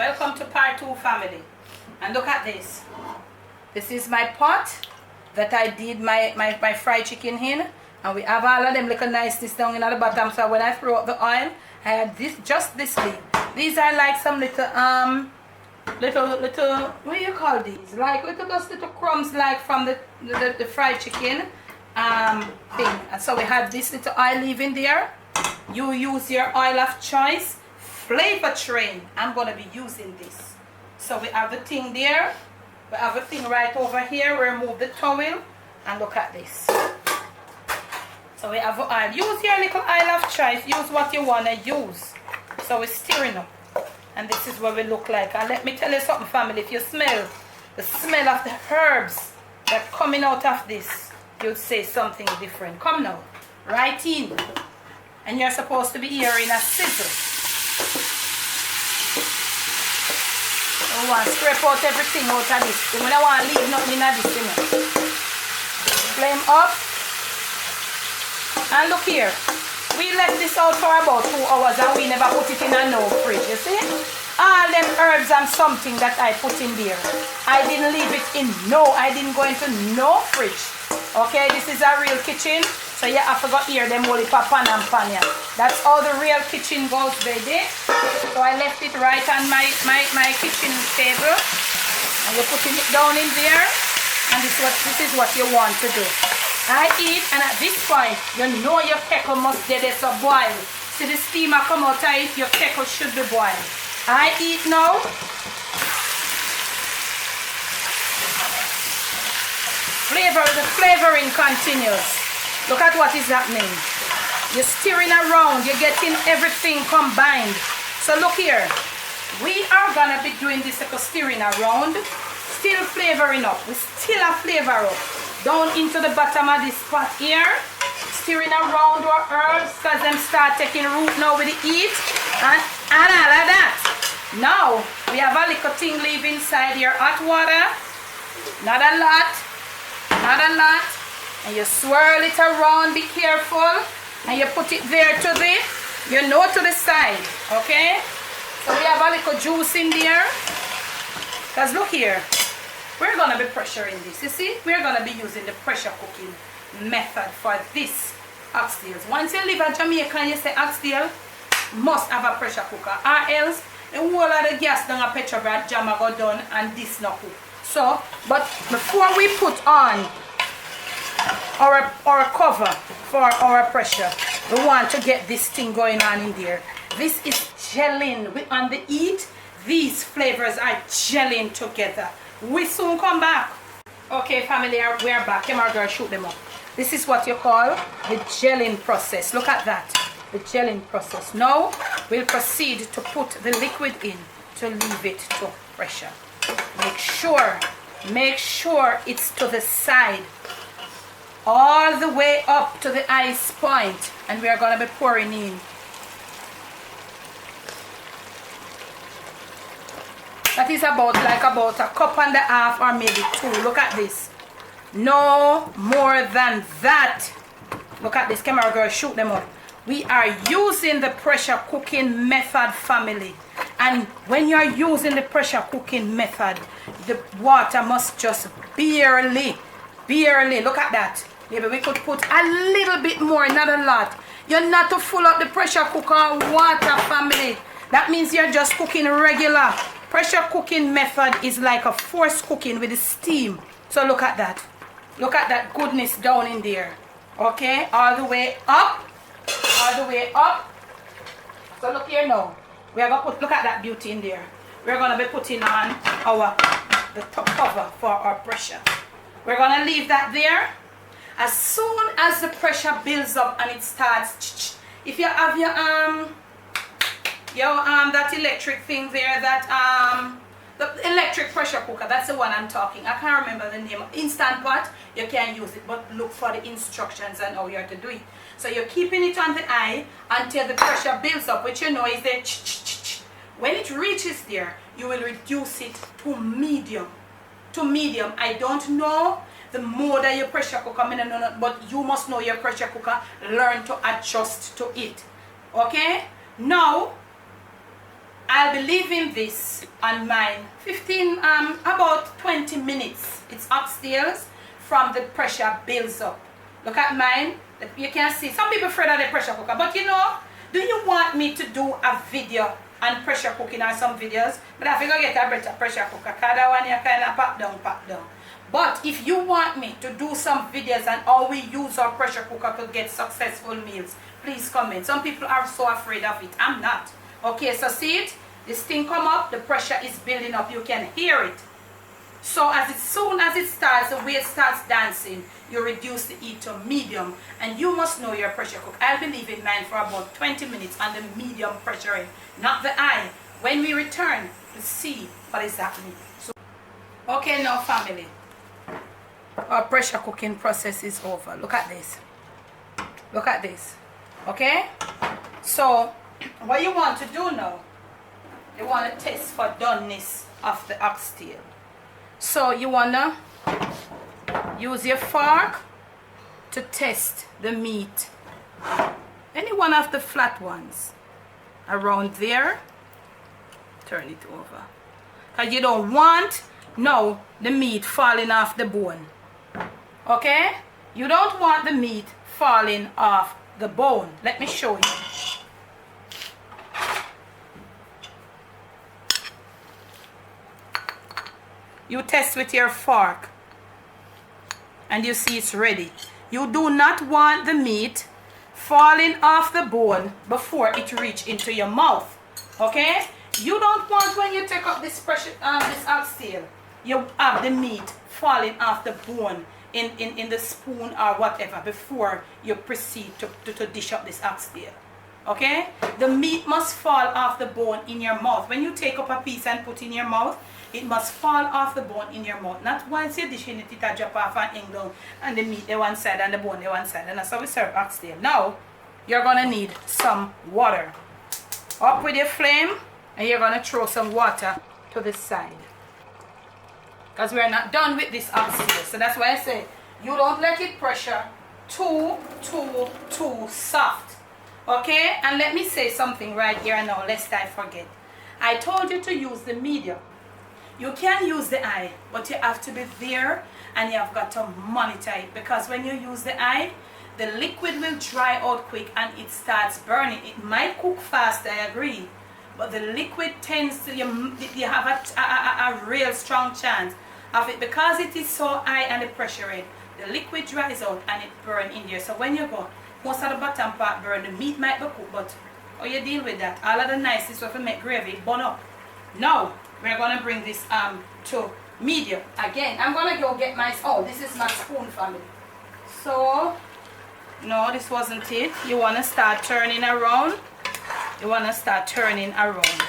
Welcome to part 2, family. And look at this. This is my pot that I did my fried chicken in. And we have all of them little niceness down in at the bottom. So when I throw up the oil, I had this, just this big. These are like some little what do you call these? Like little crumbs like from the fried chicken thing. And so we have this little oil leaving there. You use your oil of choice. Flavor train, I'm going to be using this. So we have the thing there. We have a thing right over here. We remove the towel and look at this. So we have the oil. Use your little oil of choice. Use what you want to use. So we're stirring up. And this is what we look like. And let me tell you something, family. If you smell the smell of the herbs that coming out of this, you'd say something different. Come now. Right in. And you're supposed to be hearing a sizzle. I want to scrape out everything out of this. I don't want to leave nothing in this, you know. Flame up. And look here. We left this out for about 2 hours and we never put it in a no fridge, you see? All them herbs and something that I put in there. I didn't leave it in I didn't go into no fridge. Okay, this is a real kitchen. So yeah, I forgot here them holy pan and panya. That's how the real kitchen goes, baby. So I left it right on my kitchen table. And you're putting it down in there. And this is what you want to do. I eat, and at this point, you know your kettle must get it so boil. See the steamer come out of it, your kettle should be boiled. I eat now. The flavoring continues. Look at what is happening. You're stirring around, you're getting everything combined. So look here. We are gonna be doing this like a stirring around, still flavoring up. We still have flavor up. Down into the bottom of this pot here, stirring around our herbs because them start taking root now with the heat and all of that. Now we have a little thing leave inside here, hot water, not a lot, and you swirl it around, be careful, and you put it there to the side, okay? So we have a little juice in there, because look here. We're going to be pressuring this. You see, we're going to be using the pressure cooking method for this oxtail. Once you live in Jamaica and you say oxtail, must have a pressure cooker. Or else, the whole of the gas down a Petrobras Jammas go done and this not cook. So, but before we put on our cover for our pressure, we want to get this thing going on in there. This is gelling. On the heat, these flavors are gelling together. We soon come back. Okay, family, we are back. Come on, girl, shoot them up. This is what you call the gelling process. Look at that, the gelling process. Now, we'll proceed to put the liquid in to leave it to pressure. Make sure it's to the side, all the way up to the ice point, and we are going to be pouring in. That is about a cup and a half or maybe 2. Look at this. No more than that. Look at this. Camera girl, shoot them up. We are using the pressure cooking method, family. And when you're using the pressure cooking method, the water must just barely. Look at that. Maybe we could put a little bit more, not a lot. You're not to full up the pressure cooker water, family. That means you're just cooking regular. Pressure cooking method is like a forced cooking with the steam. So look at that. Look at that goodness down in there. Okay, all the way up. All the way up. So look here now. We are going to put, look at that beauty in there. We're going to be putting on the top cover for our pressure. We're going to leave that there. As soon as the pressure builds up and it starts, if you have your that electric thing there, that the electric pressure cooker, that's the one I'm talking. I can't remember the name. Instant pot, you can use it, but look for the instructions and how you have to do it. So you're keeping it on the eye until the pressure builds up, which you know is there. When it reaches there, you will reduce it to medium. I don't know the mode of your pressure cooker, but you must know your pressure cooker. Learn to adjust to it. Okay? Now, I'll be leaving this on mine 15, about 20 minutes. It's upstairs from the pressure builds up. Look at mine. You can see some people afraid of the pressure cooker, but you know, do you want me to do a video on pressure cooking or some videos? But I think I get a better pressure cooker, because that one you kind of pop down. But if you want me to do some videos on how we use our pressure cooker to get successful meals, please comment. Some people are so afraid of it. I'm not. Okay, so see it? This thing come up, the pressure is building up. You can hear it. So as soon as it starts, the way it starts dancing, you reduce the heat to medium. And you must know your pressure cook. I'll be leaving mine for about 20 minutes on the medium pressure, not the high. When we return, we'll see what is happening. So, okay, now family, our pressure cooking process is over. Look at this. Look at this. Okay? So, what you want to do now, you want to test for doneness of the oxtail. So you want to use your fork to test the meat. Any one of the flat ones around there, turn it over. Because you don't want now the meat falling off the bone. Okay? You don't want the meat falling off the bone. Let me show you. You test with your fork and you see it's ready. You do not want the meat falling off the bone before it reach into your mouth. Okay? You don't want, when you take up this pressure, this oxtail, you have the meat falling off the bone in the spoon or whatever before you proceed to dish up this oxtail. Okay? The meat must fall off the bone in your mouth. When you take up a piece and put in your mouth, it must fall off the bone in your mouth. Not once you're dishing it, it'll drop off and hang down, and the meat the one side and the bone the one side. And that's how we serve oxtail. Now, you're going to need some water. Up with your flame, and you're going to throw some water to the side. Because we're not done with this oxtail. So that's why I say, you don't let it pressure too soft. Okay? And let me say something right here now, lest I forget. I told you to use the medium. You can use the eye, but you have to be there and you have got to monitor it, because when you use the eye, the liquid will dry out quick and it starts burning. It might cook fast, I agree, but the liquid tends to, you have a real strong chance of it, because it is so high and the pressure rate. The liquid dries out and it burns in there. So when you go, most of the bottom part burn, the meat might be cooked, but how you deal with that? All of the nicest way to make gravy, burn up. Now, we're going to bring this to medium. Again, I'm going to go get my, oh, this is my spoon, family. So, no, this wasn't it. You want to start turning around. You want to start turning around.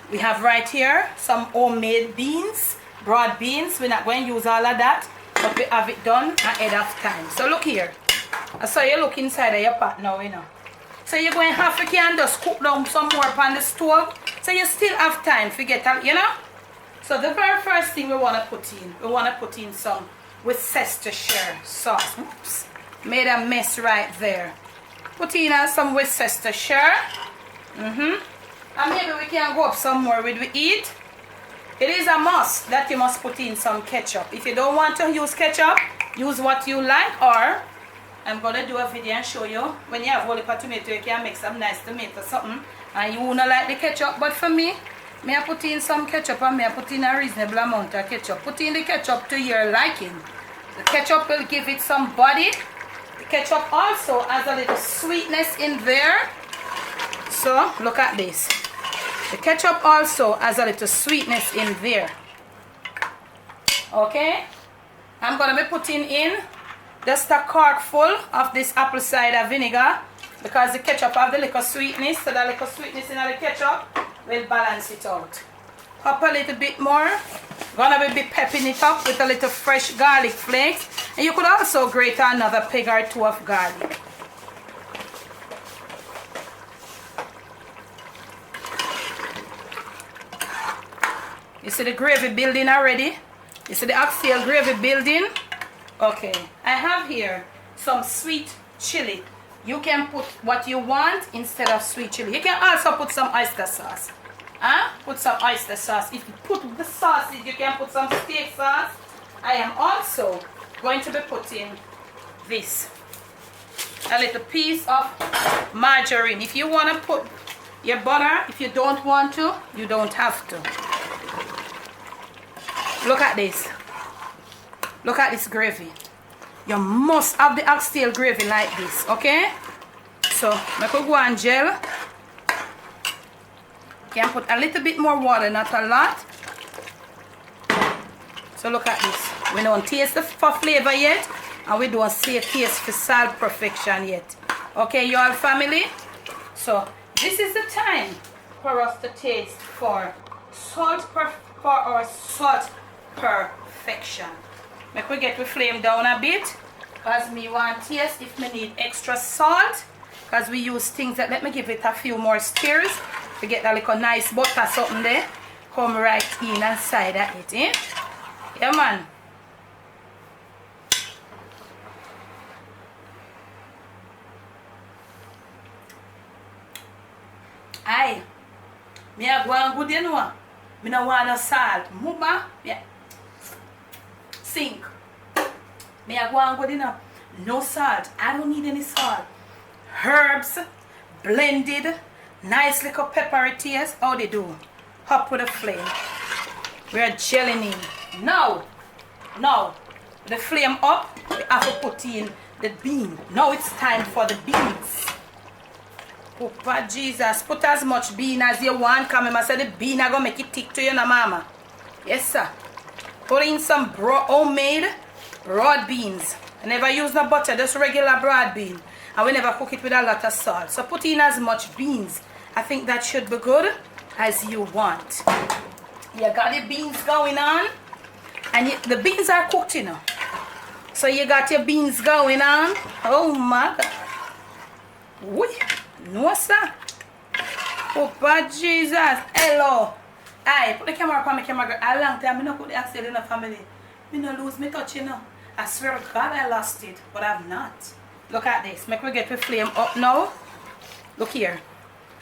We have right here some homemade beans, broad beans. We're not going to use all of that, but we have it done ahead of time. So look here. I saw you look inside of your pot now, you know. So you're going to have to can just cook down some more upon the stove. So you still have time to get that, you know. So the very first thing we want to put in some Worcestershire sauce. Oops. Made a mess right there. Put in some Worcestershire. And maybe we can go up some more with we eat. It is a must that you must put in some ketchup. If you don't want to use ketchup, use what you like, or I'm going to do a video and show you when you have whole heap of tomato, you can make some nice tomato something. And you won't like the ketchup, but for me, I put in some ketchup and I put in a reasonable amount of ketchup. Put in the ketchup to your liking. The ketchup will give it some body. The ketchup also has a little sweetness in there. So, look at this. The ketchup also has a little sweetness in there. Okay? I'm going to be putting in just a cork full of this apple cider vinegar, because the ketchup have the little sweetness, so the little sweetness in the ketchup will balance it out. Up a little bit more. Gonna be pepping it up with a little fresh garlic flakes, and you could also grate another peg or two of garlic. You see the gravy building already? You see the oxtail gravy building? Okay, I have here some sweet chili You can put what you want instead of sweet chili. You can also put some oyster sauce. Put some oyster sauce. If you put the sauces, you can put some steak sauce. I am also going to be putting this. A little piece of margarine. If you want to put your butter, if you don't want to, you don't have to. Look at this. Look at this gravy. You must have the oxtail gravy like this, okay? So, I could go and gel. You can put a little bit more water, not a lot. So look at this. We don't taste for flavor yet, and we don't see a taste for salt perfection yet. Okay, you all family? So this is the time for us to taste for salt perfection. Make we get the flame down a bit, because me want to taste if me need extra salt, because we use things that, let me give it a few more stirs to get that little nice butter something there come right in inside of it, eh? Yeah man. Aye, me a go and good, you know. Me no want no salt. Muma, yeah. Sink. Me a go and good, you know. No salt. I don't need any salt. Herbs, blended, nice little peppery taste. How they do? Up with the flame. We are gelling in. Now, the flame up. We have to put in the bean. Now it's time for the beans. Papa Jesus, put as much bean as you want. Come and say the bean are gonna make it thick to you, na mama. Yes, sir. Put in some homemade broad beans. I never use no butter, just regular broad bean. And we never cook it with a lot of salt. So put in as much beans. I think that should be good as you want. You got the beans going on. And the beans are cooked, you know. So you got your beans going on. Oh my God. Whee. No, sir. Papa Jesus. Hello. Aye, put the camera up on my camera. A long time, I don't put the Oxtail in the family. I don't lose my touch, you know. I swear to God I lost it, but I've not. Look at this. Make we get the flame up now. Look here.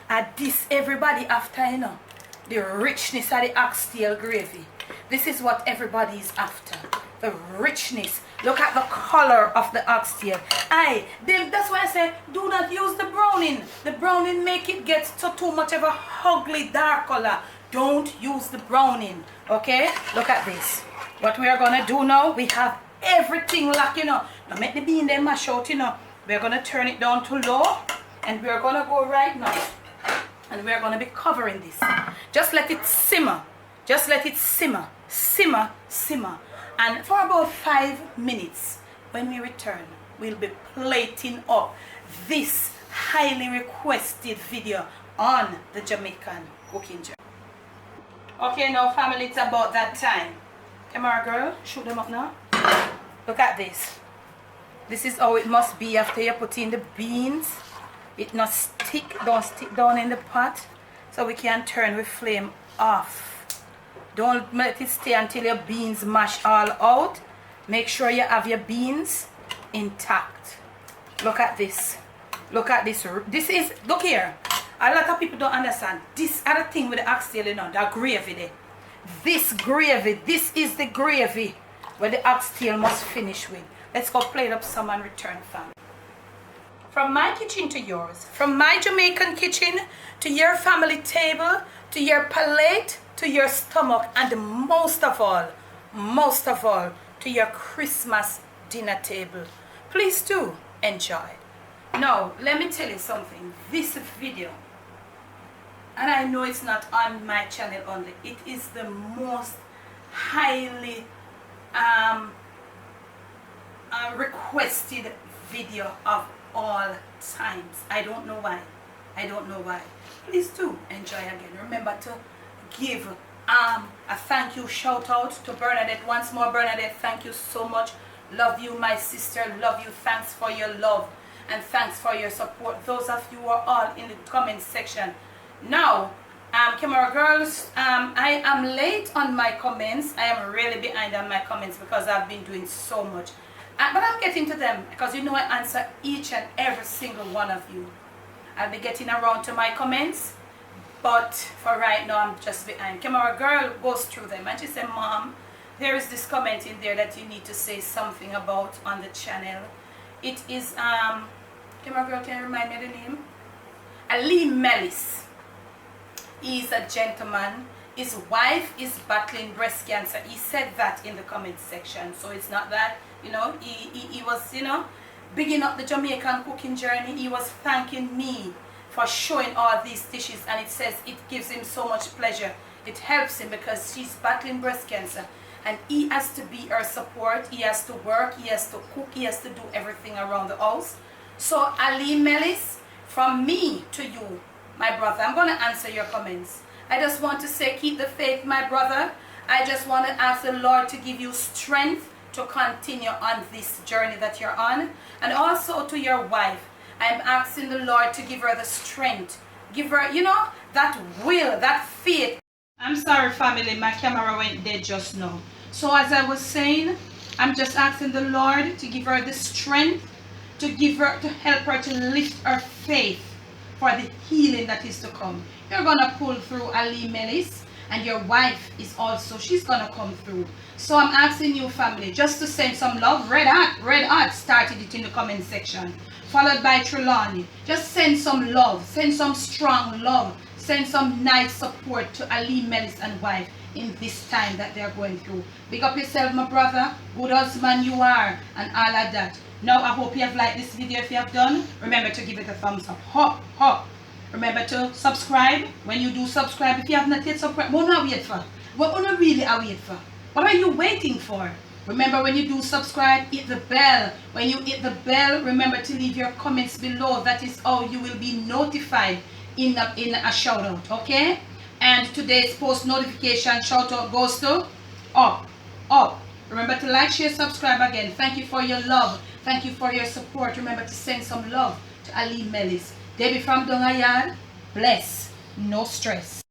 At this, everybody after, you know, the richness of the oxtail gravy. This is what everybody is after. The richness. Look at the color of the oxtail. Aye, that's why I say do not use the browning. The browning make it get to too much of a ugly dark color. Don't use the browning. Okay? Look at this. What we are gonna do now, we have everything locked, you know. Now make the bean then mash out, you know. We're gonna turn it down to low, and we're gonna go right now. And we're gonna be covering this. Just let it simmer. Just let it simmer. Simmer, simmer. And for about 5 minutes, when we return, we'll be plating up this highly requested video on the Jamaican cooking journey. Okay, now family, it's about that time. Camera girl, shoot them up now. Look at this. This is how it must be after you put in the beans. It not stick, don't stick down in the pot. So we can turn the flame off. Don't let it stay until your beans mash all out. Make sure you have your beans intact. Look at this. Look at this. This is, look here. A lot of people don't understand. This other thing with the oxtail, you know, that gravy there. This gravy, this is the gravy where the oxtail must finish with. Let's go plate up some and return, family. From my kitchen to yours. From my Jamaican kitchen to your family table, to your plate, to your stomach, and most of all, to your Christmas dinner table. Please do enjoy. Now, let me tell you something. This video, and I know it's not on my channel only, it is the most highly requested video of all times. I don't know why. Please do enjoy again. Remember to give a thank you shout out to Bernadette once more. Bernadette, thank you so much. Love you, my sister. Love you. Thanks for your love and thanks for your support. Those of you who are all in the comment section. Now, camera girls, I am late on my comments. I am really behind on my comments because I've been doing so much. But I'm getting to them because you know I answer each and every single one of you. I'll be getting around to my comments, but for right now I'm just behind. Camera girl goes through them and she said, Mom, there is this comment in there that you need to say something about on the channel. It is camera girl, can you remind me of the name? Ali Mellis. He's a gentleman. His wife is battling breast cancer. He said that in the comment section. So it's not that, you know, he was, you know, bigging up the Jamaican cooking journey. He was thanking me for showing all these dishes, and it says it gives him so much pleasure. It helps him because she's battling breast cancer, and he has to be her support. He has to work, he has to cook, he has to do everything around the house. So Ali Mellis, from me to you, my brother, I'm going to answer your comments. I just want to say, keep the faith, my brother. I just want to ask the Lord to give you strength to continue on this journey that you're on. And also to your wife, I'm asking the Lord to give her the strength. Give her, you know, that will, that faith. I'm sorry, family, my camera went dead just now. So as I was saying, I'm just asking the Lord to give her the strength, to give her, to help her to lift her faith for the healing that is to come. You're going to pull through, Ali Mellis, and your wife is also, she's going to come through. So I'm asking you, family, just to send some love. Red Heart started it in the comment section, followed by Trelawney. Just send some love, send some strong love, send some nice support to Ali Mellis and wife in this time that they're going through. Big up yourself, my brother, good husband you are, and all of that. Now I hope you have liked this video. If you have done, remember to give it a thumbs up. Hop, hop. Remember to subscribe. When you do subscribe, if you have not yet subscribed, what are you wait for? What are you really wait for? What are you waiting for? Remember, when you do subscribe, hit the bell. When you hit the bell, remember to leave your comments below. That is how you will be notified in a shout out, okay? And today's post notification shout out goes to up. Remember to like, share, subscribe again. Thank you for your love. Thank you for your support. Remember to send some love to Ali Mellis. Debbie from Dongayard, bless, no stress.